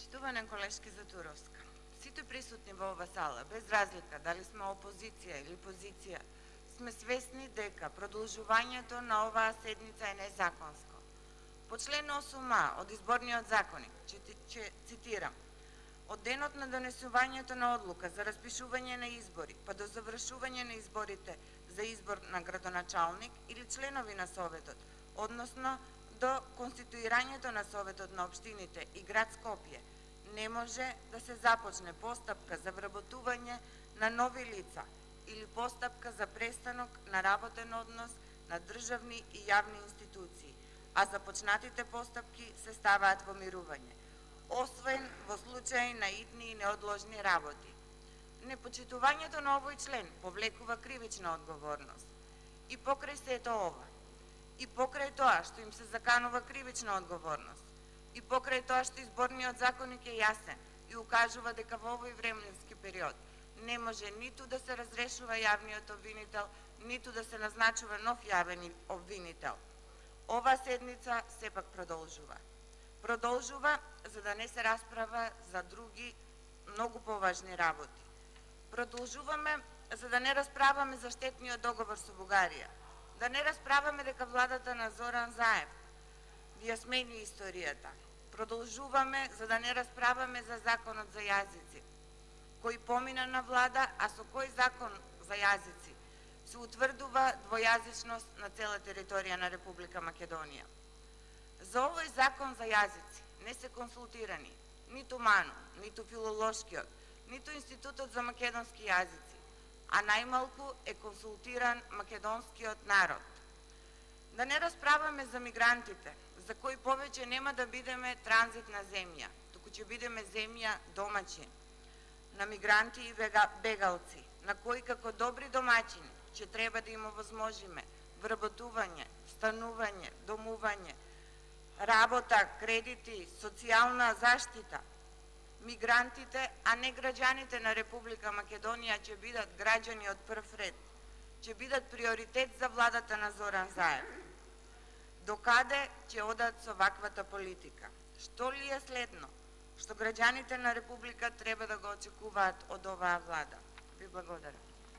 Почитуване колешки Затуровска. Сите присутни во ова сала, без разлика дали сме опозиција или позиција, сме свесни дека продолжувањето на оваа седница е незаконско. По член 8а од Изборниот законник, цитирам, од денот на донесувањето на одлука за распишување на избори, па до завршување на изборите за избор на градоначалник или членови на Советот, односно до конституирањето на Советот на општините и град Скопје, не може да се започне постапка за вработување на нови лица или постапка за престанок на работен однос на државни и јавни институции, а започнатите постапки се ставаат во мирување, освен во случај на итни и неодложни работи. Непочитувањето на овој член повлекува кривична одговорност. И покрај сето ова, и покрај тоа што им се заканува кривична одговорност, и покрај тоа што Изборниот законник е јасен и укажува дека во овој временски период не може ниту да се разрешува јавниот обвинител, ниту да се назначува нов јавен обвинител, ова седница сепак продолжува. Продолжува за да не се расправа за други многу поважни работи. Продолжуваме за да не расправаме за штетниот договор со Бугарија, да не расправаме дека владата на Зоран Заев ги ја смени историјата. Продолжуваме за да не расправаме за законот за јазици, кој помина на влада, а со кој закон за јазици се утврдува двојазичност на цела територија на Република Македонија. За овој закон за јазици не се консултирани ниту МАНУ, ниту филолошкиот, ниту Институтот за македонски јазици, а најмалку е консултиран македонскиот народ. Да не расправаме за мигрантите, за кои повеќе нема да бидеме транзитна земја, туку ќе бидеме земја домаќин, на мигранти и бегалци, на кои како добри домаќини ќе треба да им овозможиме вработување, станување, домување, работа, кредити, социјална заштита. Мигрантите, а не граѓаните на Република Македонија ќе бидат граѓани од прв ред, ќе бидат приоритет за владата на Зоран Заев. Докаде ќе одат со ваквата политика? Што ли е следно што граѓаните на Република треба да го очекуваат од оваа влада? Ви благодарам.